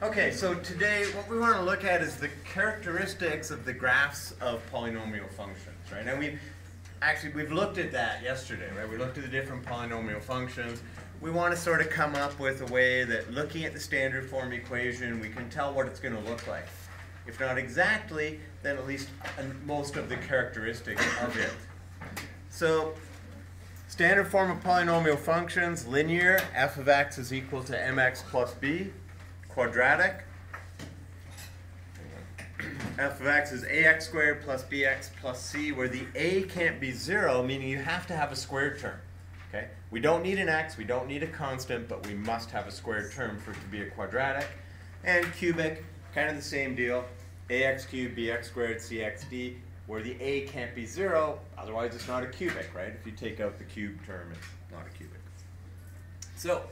Okay, so today what we want to look at is the characteristics of the graphs of polynomial functions, right? And we've looked at that yesterday, right? We looked at the different polynomial functions. We want to sort of come up with a way that looking at the standard form equation, we can tell what it's going to look like. If not exactly, then at least most of the characteristics of it. So, standard form of polynomial functions, linear, f of x is equal to mx plus b. Quadratic, f of x is ax squared plus bx plus c, where the a can't be 0, meaning you have to have a squared term. Okay? We don't need an x, we don't need a constant, but we must have a squared term for it to be a quadratic. And cubic, kind of the same deal, ax cubed, bx squared, cxd, where the a can't be 0, otherwise it's not a cubic, right? If you take out the cube term, it's not a cubic. So,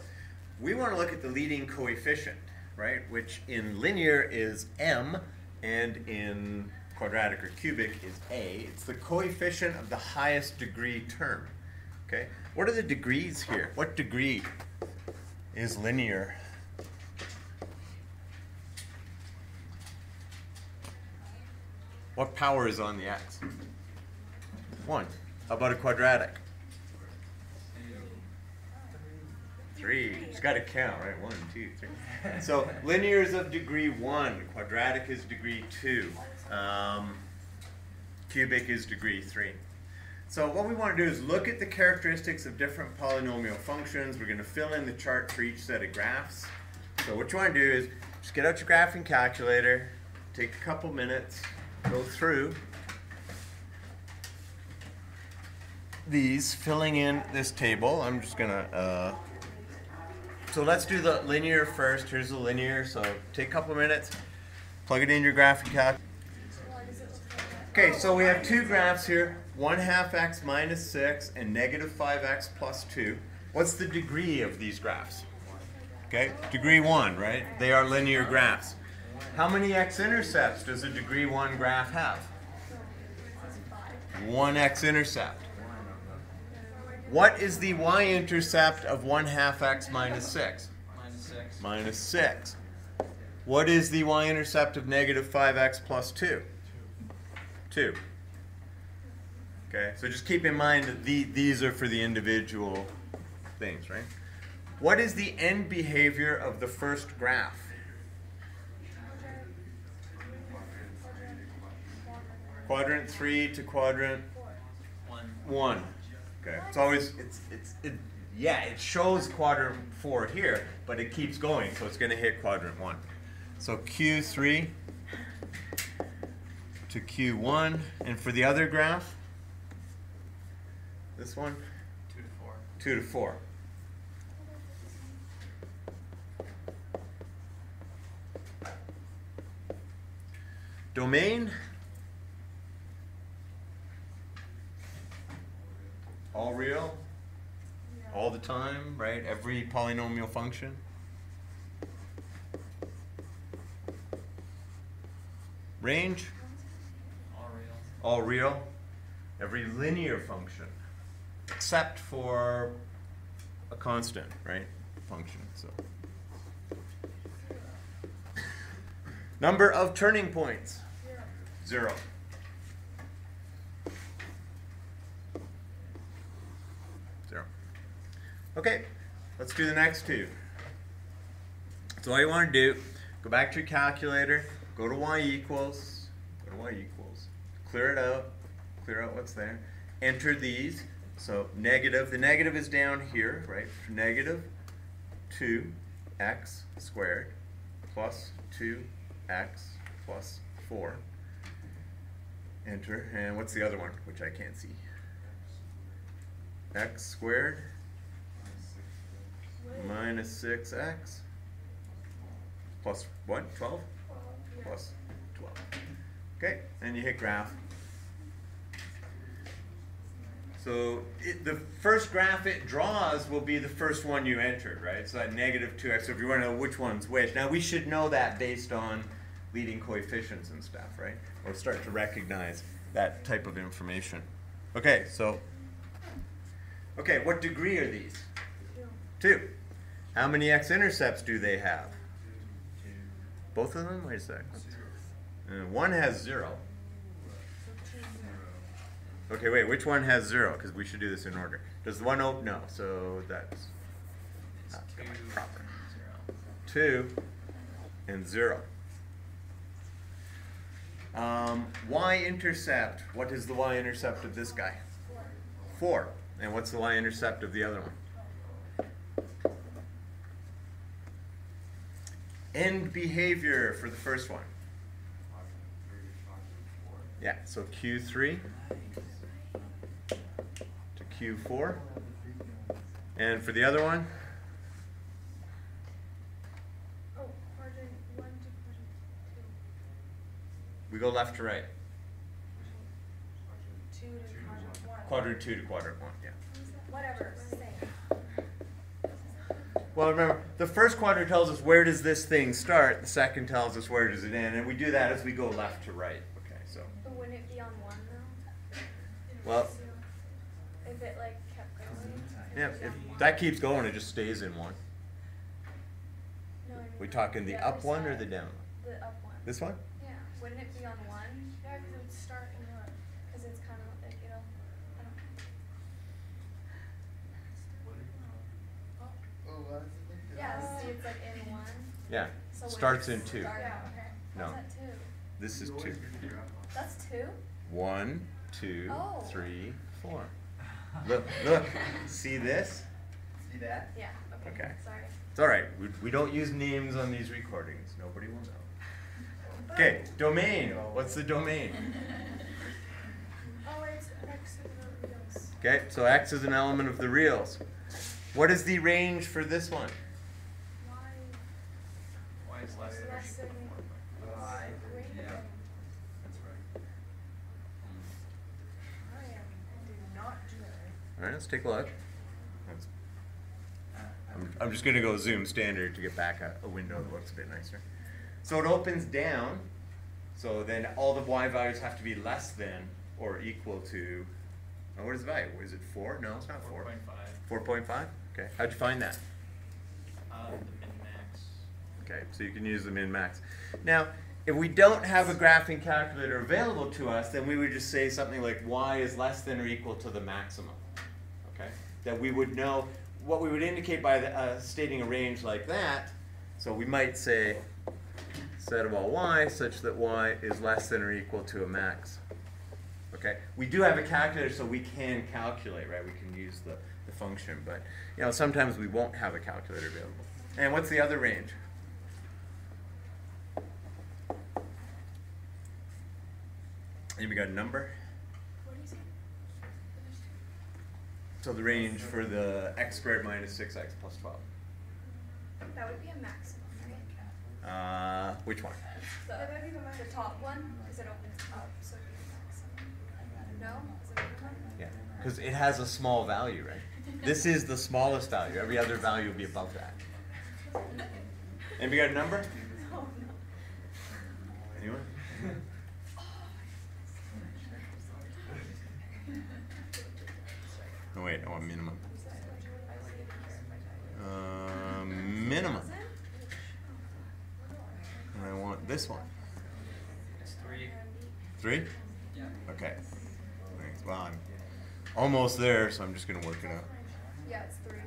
we want to look at the leading coefficient, right, which in linear is m, and in quadratic or cubic is a. It's the coefficient of the highest degree term. Okay? What are the degrees here? What degree is linear? What power is on the x? 1. How about a quadratic? 3. You just got to count, right? 1, 2, 3. So linear is of degree 1. Quadratic is degree 2. Cubic is degree 3. So what we want to do is look at the characteristics of different polynomial functions. We're going to fill in the chart for each set of graphs. So what you want to do is just get out your graphing calculator, take a couple minutes, go through these, filling in this table. I'm just going to so let's do the linear first. Here's the linear. So take a couple minutes, plug it in your graphing calculator. Okay, so we have two graphs here, 1/2 x minus 6 and negative 5x plus 2. What's the degree of these graphs? Okay, degree 1, right? They are linear graphs. How many x-intercepts does a degree 1 graph have? 1 x-intercept. What is the y-intercept of 1/2 x minus 6? Minus 6. Minus 6. What is the y-intercept of negative 5x plus 2? 2. Okay, so just keep in mind that these are for the individual things, right? What is the end behavior of the first graph? Quadrant 3 to quadrant 1. Okay. It's always it shows quadrant 4 here, but it keeps going, so it's going to hit quadrant 1. So Q3 to Q1, and for the other graph, this one, 2 to 4. 2 to 4. Domain, all real, all the time, right? Every polynomial function. Range, all real. Every linear function, except for a constant, right? Function. So, number of turning points, 0. Okay, let's do the next two. So all you want to do, go back to your calculator, go to y equals, clear it out, clear out what's there, enter these. So negative, the negative is down here, right? Negative 2x squared plus 2x plus 4. Enter, and what's the other one, which I can't see? X squared minus 6x plus what? 12? Plus 12. Okay, and you hit graph. So the first graph it draws will be the first one you entered, right? So that negative 2x, so if you want to know which one's which. Now we should know that based on leading coefficients and stuff, right? We'll start to recognize that type of information. Okay, so, okay, what degree are these? 2. How many x-intercepts do they have? Both of them? Wait a sec. One has 0. Okay, wait, which one has 0? Because we should do this in order. Does the one open? No, so that's not proper. 2 and 0. Y-intercept. What is the y-intercept of this guy? 4. And what's the y-intercept of the other one? End behavior for the first one. Yeah, so Q3 to Q4. And for the other one? Oh, quadrant 1 to quadrant 2. We go left to right. 2 to quadrant 1. Quadrant 2 to quadrant 1, yeah. Whatever, same. Well, remember, the first quadrant tells us where does this thing start. The second tells us where does it end. And we do that as we go left to right. Okay, so. But wouldn't it be on 1 though? Well. If it like kept going? Yeah, if that keeps going, it just stays in 1. No, I mean, We talking the up one or the down one? The up one. This one? Yeah. Wouldn't it be on 1? Yeah, because it would start in 1. Because it's kind of like, I don't Yeah, see, it's like in 1. Yeah, So starts in 2. Yeah, okay. No. How's that 2? This is 2. That's 2? 1, 2, Oh. 3, 4. Look, look. See this? See that? Yeah, okay. Okay. Sorry. It's all right. We don't use names on these recordings. Nobody will know. Okay, domain. What's the domain? Oh, it's X of the reals. Okay, so X is an element of the reals. What is the range for this one? Y Y is less than or less equal than to 4.5. Y. Yeah. That's right. I did not do that. All right, let's take a look. I'm just going to go zoom standard to get back a window that looks a bit nicer. So it opens down. So then all the y values have to be less than or equal to, oh, what is the value? Is it 4? No, it's not 4. 4.5. 4.5? Okay. How'd you find that? The min-max. Okay, so you can use the min-max. Now, if we don't have a graphing calculator available to us, then we would just say something like y is less than or equal to the maximum. Okay? That we would know what we would indicate by stating a range like that. So we might say set of all y such that y is less than or equal to a max. Okay? We do have a calculator, so we can calculate, right? We can use the function, but you know, sometimes we won't have a calculator available. And what's the other range? Anybody got a number? What do you say? So the range for the x squared minus 6x plus 12. That would be a maximum, right? Which one? The top one, because it opens up, so it'd be a maximum. No? Is it a minimum? Yeah, because it has a small value, right? This is the smallest value. Every other value will be above that. Anybody got a number? No, no. Anyone? Oh wait, I want minimum. Minimum. And I want this one. It's 3. 3? Yeah. Okay. Thanks. Well, I'm almost there, so I'm just going to work it out. Yeah, it's 3.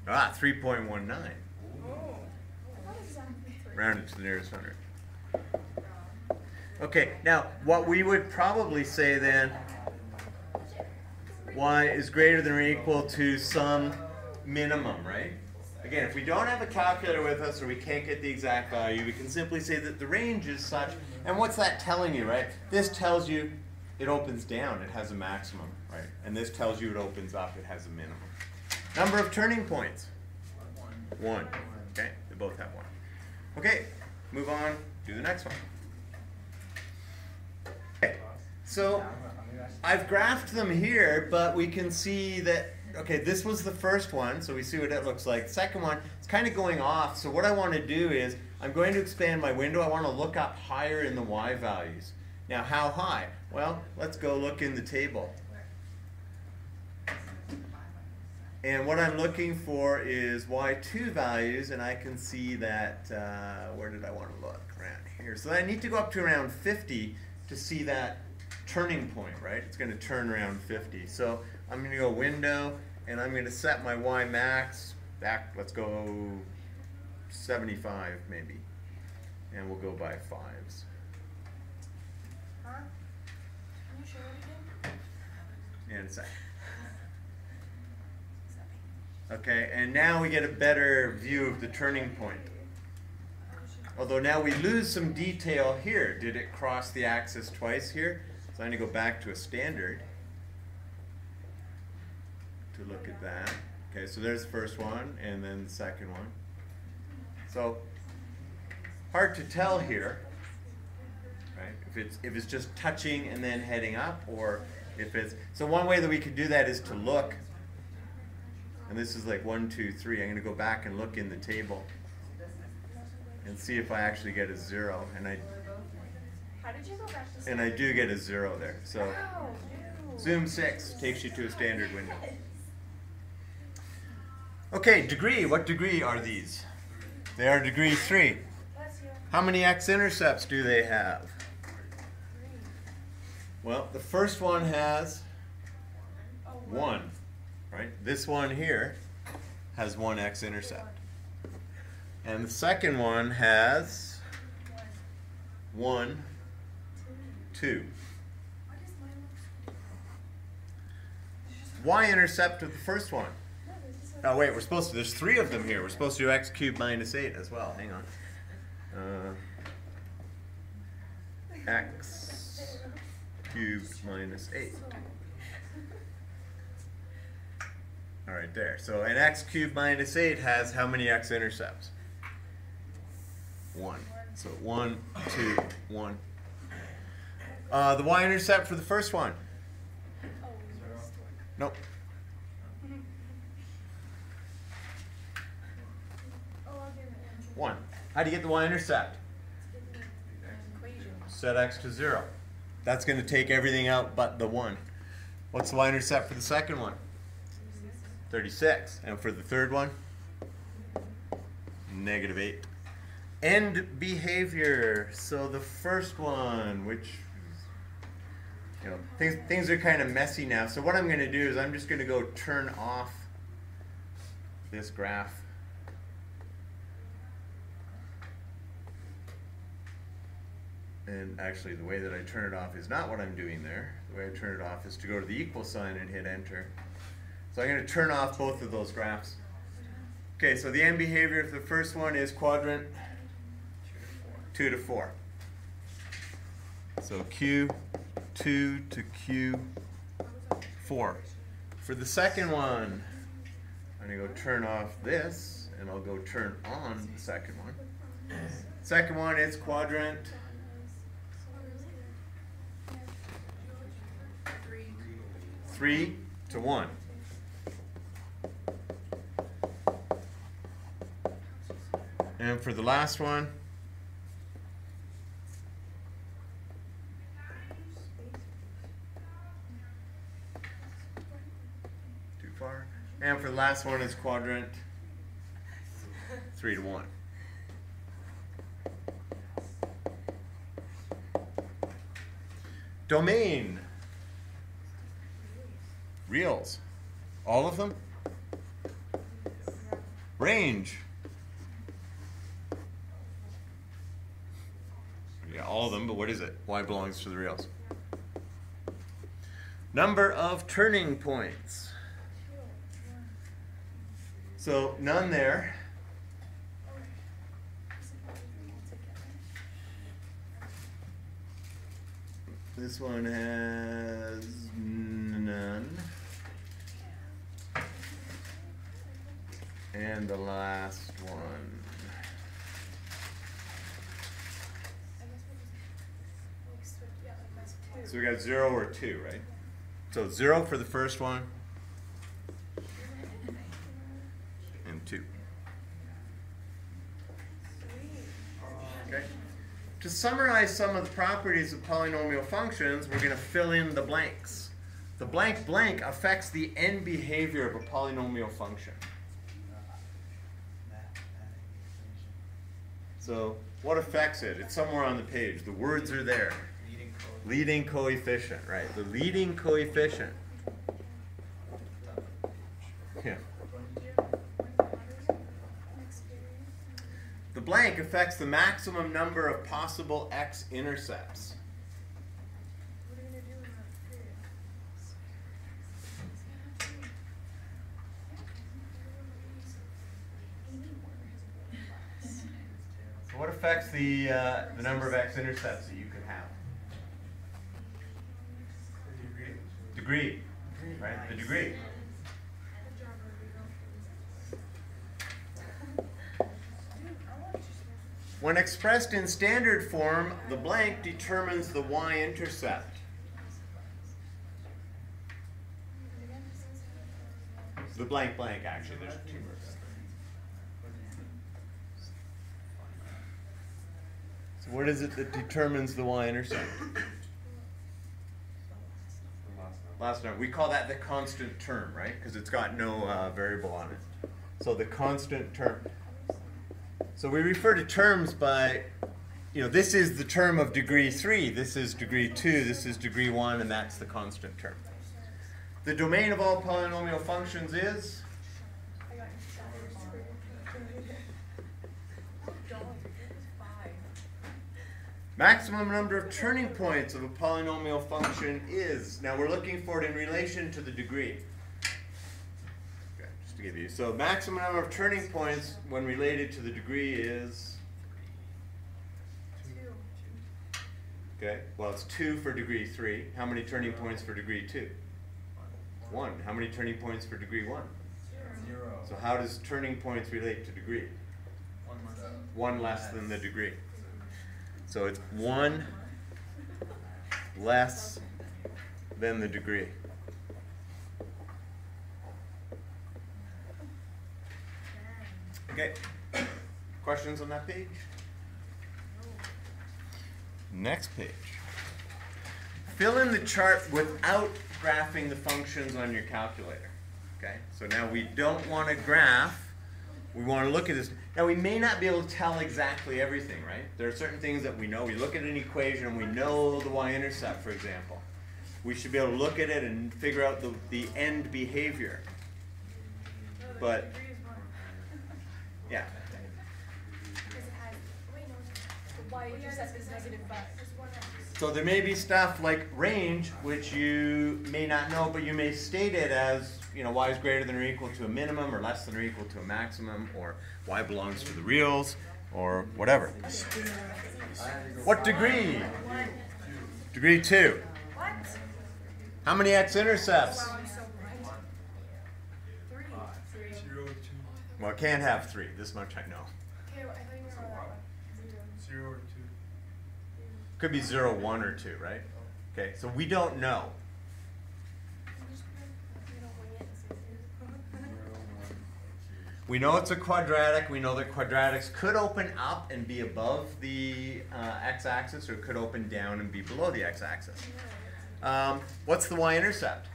Ah, 3.19. Oh. I thought it was exactly 3. Round it to the nearest 100. Okay, now what we would probably say then, y is greater than or equal to some minimum, right? Again, if we don't have a calculator with us or we can't get the exact value, we can simply say that the range is such. And what's that telling you, right? This tells you it opens down, it has a maximum, right? And this tells you it opens up, it has a minimum. Number of turning points? 1. Okay, they both have 1. Okay, move on, do the next one. Okay, so I've graphed them here, but we can see that, okay, this was the first one, so we see what it looks like. The second one, it's kind of going off, so what I want to do is, I'm going to expand my window. I want to look up higher in the y values. Now, how high? Well, let's go look in the table. And what I'm looking for is y2 values, and I can see that, where did I want to look? Around here. So I need to go up to around 50 to see that turning point, right? It's going to turn around 50. So I'm going to go window, and I'm going to set my y max back, let's go 75 maybe. And we'll go by 5s. Huh? Can you show it again? And a sec. Okay, and now we get a better view of the turning point. Although now we lose some detail here. Did it cross the axis twice here? So I'm going to go back to a standard to look at that. Okay, so there's the first one, and then the second one. So hard to tell here, right? If it's just touching and then heading up, or if it's, so one way that we could do that is to look. And this is like 1, 2, 3. I'm going to go back and look in the table and see if I actually get a 0. How did you go back to And I do get a 0 there. So Wow, dude. zoom 6 takes you to a standard window. Okay, degree. What degree are these? They are degree 3. Bless you. How many x-intercepts do they have? Well, the first one has 1. Right? This one here has 1 x-intercept. And the second one has 1, 2. Y-intercept of the first one. Oh wait, there's 3 of them here. We're supposed to do x cubed minus 8 as well. Hang on. X cubed minus 8. All right, there. So an x cubed minus 8 has how many x-intercepts? 1. So 1, 2, 1. The y-intercept for the first one? Nope. 1. How do you get the y-intercept? Set x to 0. That's going to take everything out but the 1. What's the y-intercept for the second one? 36. And for the third one? Negative 8. End behavior. So the first one, which, you know, things are kind of messy now. So what I'm going to do is I'm just going to go turn off this graph. And actually the way that I turn it off is not what I'm doing there. The way I turn it off is to go to the equal sign and hit enter. So I'm going to turn off both of those graphs. Okay, so the end behavior for the first one is quadrant 2 to 4. So Q2 to Q4. For the second one, I'm going to go turn off this, and I'll go turn on the second one. Second one is quadrant 3 to 1. And for the last one, too far. And for the last one is quadrant 3 to 1. Domain. Reals. All of them? Range. Yeah, all of them, but what is it? Y belongs to the reals. Number of turning points. So none there. This one has none. And the last one. So we got 0 or 2, right? So 0 for the first one. And 2. Okay. To summarize some of the properties of polynomial functions, we're going to fill in the blanks. The blank blank affects the end behavior of a polynomial function. So what affects it? It's somewhere on the page. The words are there. Leading coefficient, right? The leading coefficient. Yeah. The blank affects the maximum number of possible X-intercepts. So what affects the number of X-intercepts that you could have? Degree, right? The degree. When expressed in standard form, the blank determines the y-intercept. The blank blank, actually, there's two words. So what is it that determines the y-intercept? Last number. We call that the constant term, right? Because it's got no variable on it. So the constant term. So we refer to terms by, this is the term of degree 3, this is degree 2, this is degree 1, and that's the constant term. The domain of all polynomial functions is? Maximum number of turning points of a polynomial function is. Now we're looking for it in relation to the degree. To give you. So maximum number of turning points when related to the degree is 2. Okay, well it's 2 for degree 3. How many turning points for degree 2? 1. How many turning points for degree 1? 0. So how does turning points relate to degree? 1 less than the degree. So it's 1 less than the degree. Okay, questions on that page? Next page. Fill in the chart without graphing the functions on your calculator. Okay, so now we don't want to graph, we want to look at this. Now we may not be able to tell exactly everything, right? There are certain things that we know. We look at an equation and we know the y-intercept, for example. We should be able to look at it and figure out the end behavior. But yeah. So there may be stuff like range, which you may not know, but you may state it as, y is greater than or equal to a minimum, or less than or equal to a maximum, or y belongs to the reals, or whatever. What degree? Degree 2. What? How many X-intercepts? Wow, I'm so bright. 3. 0, 2. Well, it can't have 3. This much I know. Okay, well, I thought you were on that one. 0 or 2. Could be 0, 1, or 2, right? Okay, so we don't know. We know it's a quadratic. We know that quadratics could open up and be above the x-axis, or it could open down and be below the x-axis. What's the y-intercept?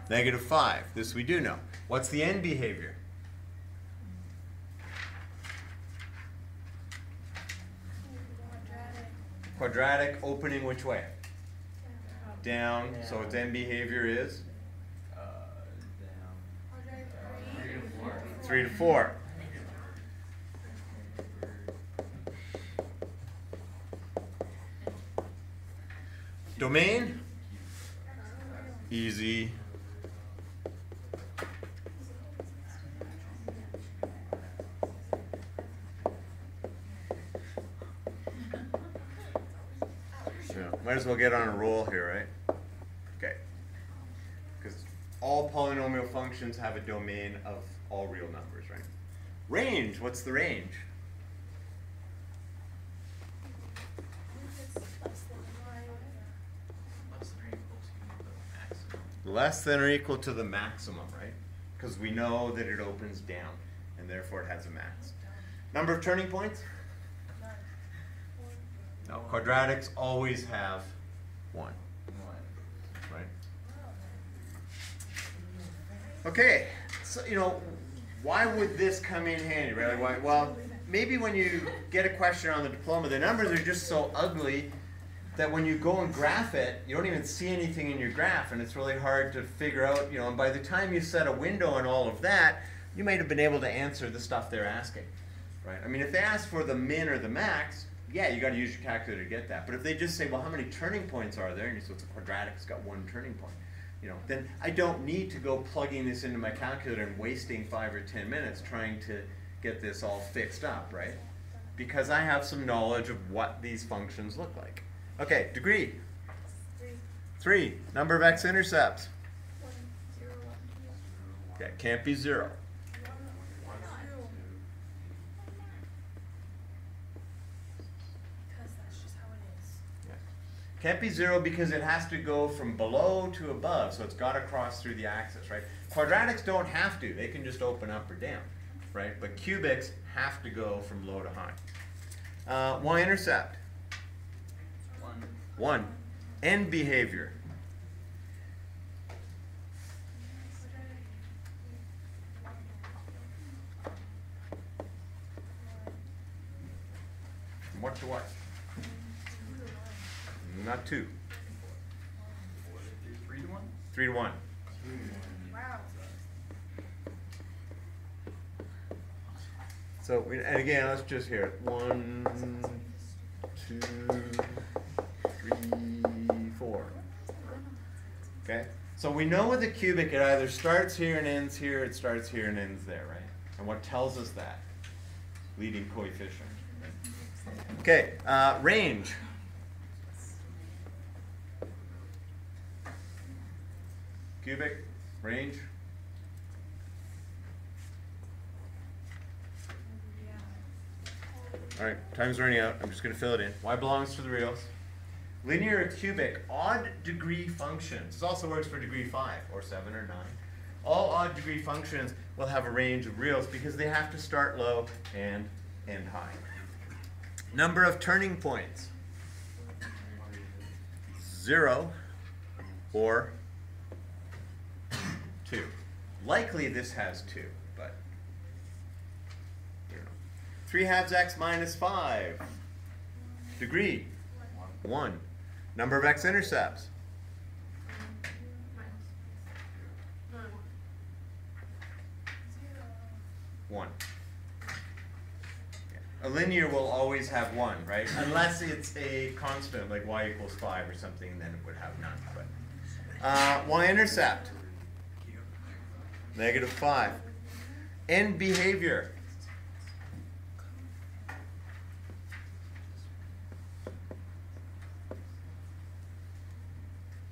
-5. This we do know. What's the end behavior? Quadratic opening which way? Down. So its end behavior is? 3 to 4. Domain? Easy. So, might as well get on a roll here, right? Okay. Because all polynomial functions have a domain of all real numbers, right? Range, what's the range? Less than or equal to the maximum, right? Because we know that it opens down, and therefore it has a max. Number of turning points? No, quadratics always have 1. Okay, so why would this come in handy, right? Like, why? Well, maybe when you get a question on the diploma, the numbers are just so ugly that when you go and graph it, you don't even see anything in your graph, and it's really hard to figure out, and by the time you set a window and all of that, you might have been able to answer the stuff they're asking, right? I mean, if they ask for the min or the max, yeah, you got to use your calculator to get that. But if they just say, well, how many turning points are there? And you say, it's a quadratic, it's got one turning point. Then I don't need to go plugging this into my calculator and wasting 5 or 10 minutes trying to get this all fixed up, right? Because I have some knowledge of what these functions look like. Okay, degree. 3. Number of x-intercepts. 1, 0, 1, 2. Okay, can't be 0. Can't be 0 because it has to go from below to above, so it's got to cross through the axis, right? Quadratics don't have to. They can just open up or down, right? But cubics have to go from low to high. Y-intercept. 1. End behavior. From what to what? Not 2. 3 to 1? 3 to 1. Wow. So, and again, let's just hear it. 1, 2, 3, 4. Okay? So we know with the cubic, it either starts here and ends here, it starts here and ends there, right? And what tells us that? Leading coefficient. Right? Okay, range. Cubic, range. All right, time's running out. I'm just going to fill it in. Y belongs to the reals. Linear or cubic, odd degree functions. This also works for degree 5 or 7 or 9. All odd degree functions will have a range of reals because they have to start low and end high. Number of turning points. 0 or 2. Likely this has 2, but 3 halves x minus 5. Degree. 1. Number of x-intercepts. 1. A linear will always have 1, right? Unless it's a constant, like y equals 5 or something, then it would have none. But y-intercept. Negative 5. End behavior.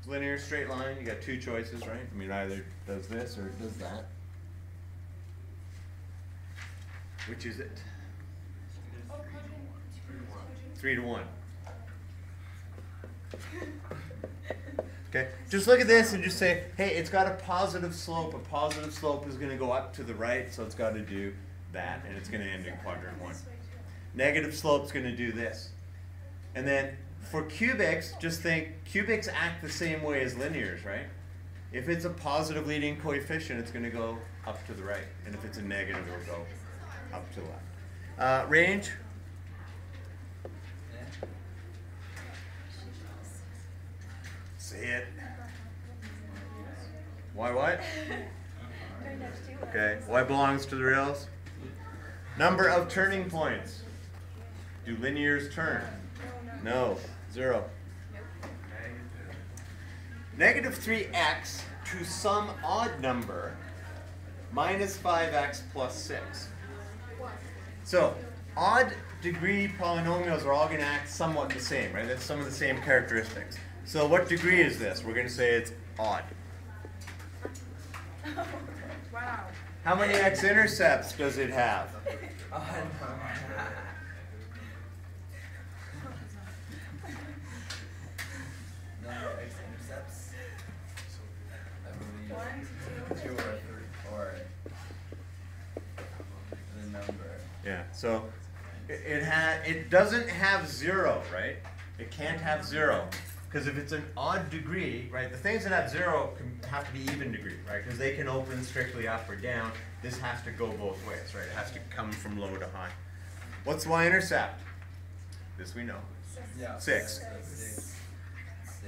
Linear straight line, you got 2 choices, right? I mean, either does this or it does that. Which is it? 3 to 1. Okay, just look at this and just say, hey, it's got a positive slope. A positive slope is going to go up to the right, so it's got to do that, and it's going to end in quadrant 1. Negative slope is going to do this. And then for cubics, just think cubics act the same way as linears, right? If it's a positive leading coefficient, it's going to go up to the right. And if it's a negative, it'll go up to the left. Range. Say it. Y what? Okay. Y belongs to the reals. Number of turning points. Do linears turn? No. 0. Negative 3x to some odd number minus 5x plus 6. So, odd degree polynomials are all going to act somewhat the same, right? That's some of the same characteristics. So what degree is this? We're going to say it's odd. Wow. How many x-intercepts does it have? X-intercepts. 1, 2, 2 or the number. Yeah, so it doesn't have 0, right? It can't have 0. Because if it's an odd degree, right, the things that have 0 have to be even degree, right? Because they can open strictly up or down. This has to go both ways, right? It has to come from low to high. What's the y-intercept? This we know. Yeah. 6.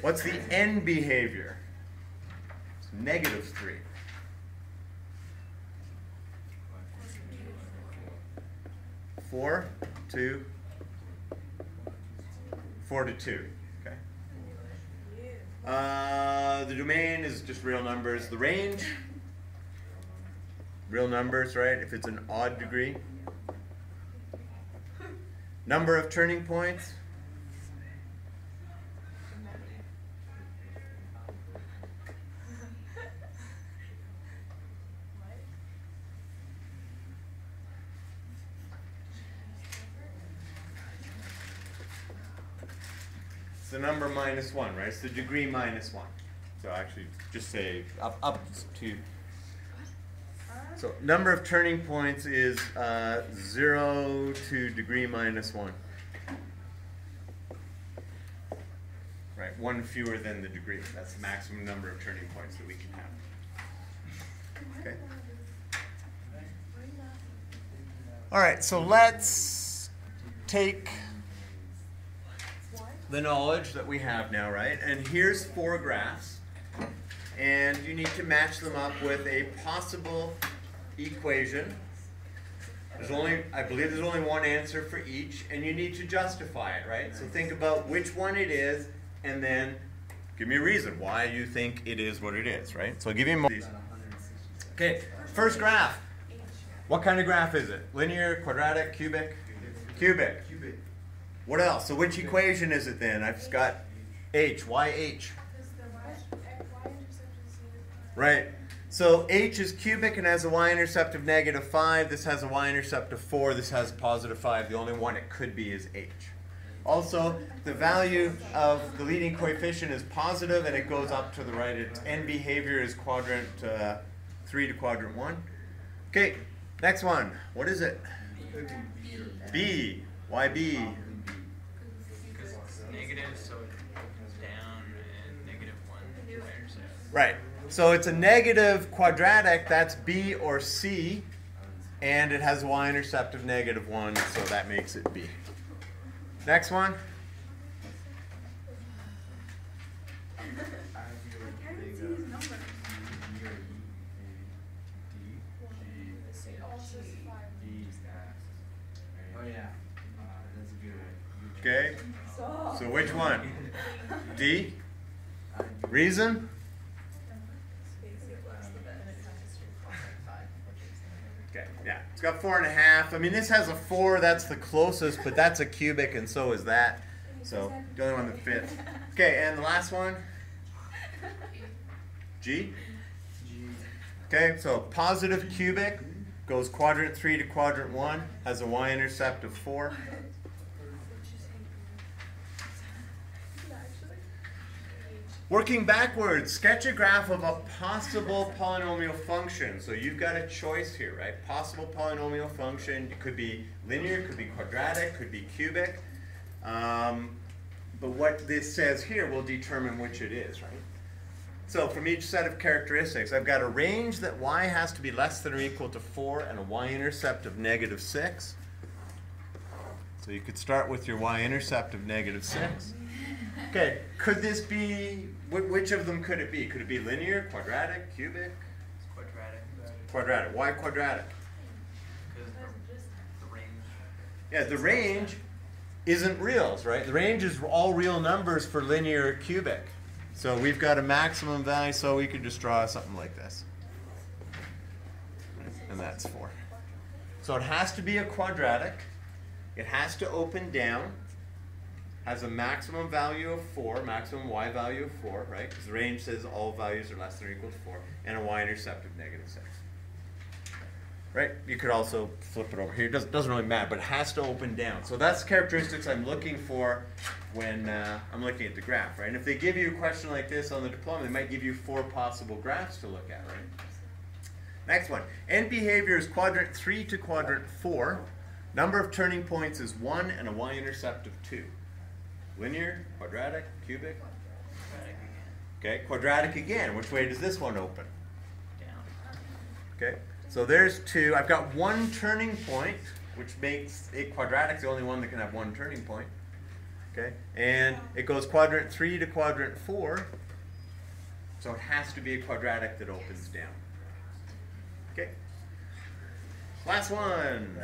What's the end behavior? It's -3. Four to 2. Okay. The domain is just real numbers. The range, real numbers, right? If it's an odd degree. Number of turning points. It's the number -1, right? It's the degree -1. So actually, just say up to. So number of turning points is 0 to degree -1. Right, 1 fewer than the degree. That's the maximum number of turning points that we can have. Okay. All right, so let's take the knowledge that we have now, right? And here's 4 graphs. And you need to match them up with a possible equation. I believe there's only one answer for each, and you need to justify it, right? So think about which one it is, and then give me a reason why you think it is what it is, right? So I'll give you more. Okay, first graph. What kind of graph is it? Linear, quadratic, cubic? Cubic. What else? So which equation is it then? I've got h. Why h? Right. So h is cubic and has a y-intercept of -5. This has a y-intercept of 4. This has a +5. The only one it could be is h. Also, the value of the leading coefficient is positive, and it goes up to the right. Its end behavior is quadrant 3 to quadrant 1. Okay, next one. What is it? B. Why B? Because it's negative, so it comes down, and -1 y-intercept. Right. So it's a negative quadratic, that's B or C, and it has a y-intercept of -1, so that makes it B. Next one. Oh yeah. That's a good one. Okay. So which one? D? Reason? Okay, yeah. It's got 4.5. I mean, this has a 4. That's the closest, but that's a cubic, and so is that. So the only one that fits. Okay, and the last one? G? Okay, so positive cubic goes quadrant 3 to quadrant 1, has a y-intercept of 4. Working backwards, sketch a graph of a possible polynomial function. So you've got a choice here, right? Possible polynomial function. It could be linear, it could be quadratic, could be cubic. But what this says here will determine which it is, right? So from each set of characteristics, I've got a range that y has to be less than or equal to 4 and a y-intercept of -6. So you could start with your y-intercept of -6. Okay, could this be, which of them could it be? Could it be linear, quadratic, cubic? It's quadratic. Quadratic. Why quadratic? Because the range. Yeah, the range isn't reals, right? The range is all real numbers for linear or cubic. So we've got a maximum value, so we could just draw something like this. And that's 4. So it has to be a quadratic. It has to open down. Has a maximum value of 4, maximum y value of 4, right? Because the range says all values are less than or equal to 4, and a y-intercept of -6. Right? You could also flip it over here. It doesn't really matter, but it has to open down. So that's the characteristics I'm looking for when I'm looking at the graph, right? And if they give you a question like this on the diploma, they might give you 4 possible graphs to look at, right? Next one. End behavior is quadrant 3 to quadrant 4. Number of turning points is 1 and a y-intercept of 2. Linear, quadratic, cubic? Okay, quadratic again. Which way does this one open? Down. Okay, so there's 2. I've got one turning point, which makes a quadratic the only one that can have one turning point. Okay, and it goes quadrant 3 to quadrant 4, so it has to be a quadratic that opens down. Okay, last one.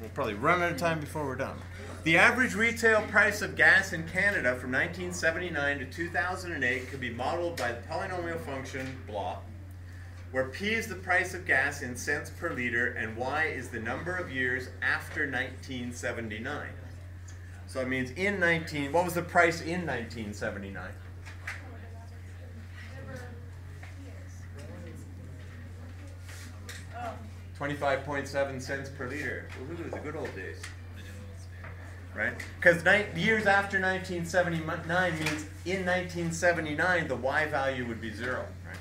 We'll probably run out of time before we're done. The average retail price of gas in Canada from 1979 to 2008 could be modeled by the polynomial function blah, where P is the price of gas in cents per liter and Y is the number of years after 1979. So it means what was the price in 1979? 25.7 cents per liter. Woohoo, the good old days. Right? Because years after 1979 means in 1979 the Y value would be 0. Right?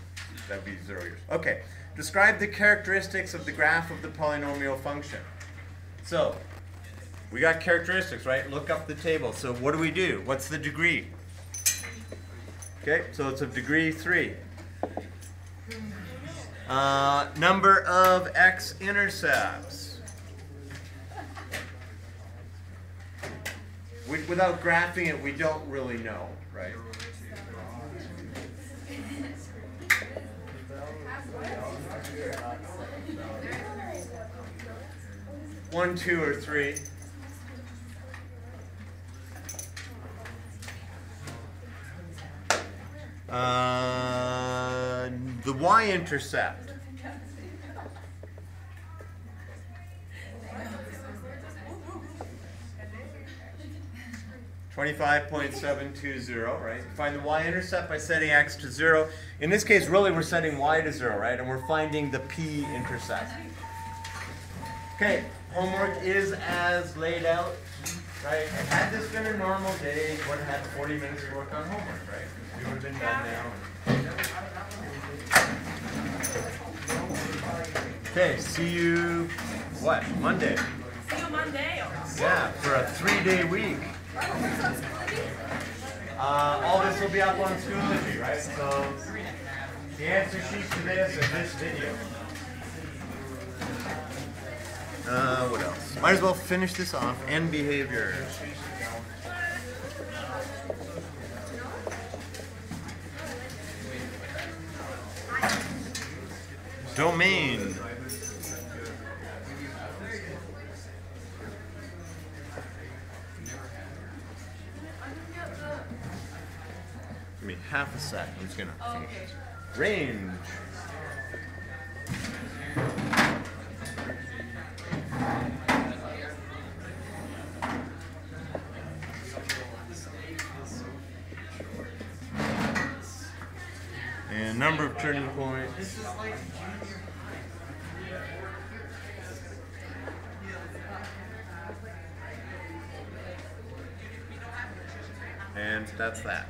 That would be 0 years. Okay. Describe the characteristics of the graph of the polynomial function. So, we got characteristics, right? Look up the table. So what do? What's the degree? Okay, so it's of degree 3. Number of X-intercepts. Without graphing it, we don't really know, right? One, 2, or 3. The Y-intercept. $25.720, right? Find the Y-intercept by setting X to 0. In this case, really, we're setting Y to 0, right? And we're finding the P-intercept. Okay, homework is as laid out, right? And had this been a normal day, you would have had 40 minutes to work on homework, right? We would have been done now. Okay, see you, what, Monday? See you Monday. Yeah, for a 3-day week. All this will be up on Schoology, right? So the answer sheet to this and this video. What else? Might as well finish this off. End behavior. Domain. Give me half a sec. I'm just gonna finish. Range. And number of turning points. And that's that.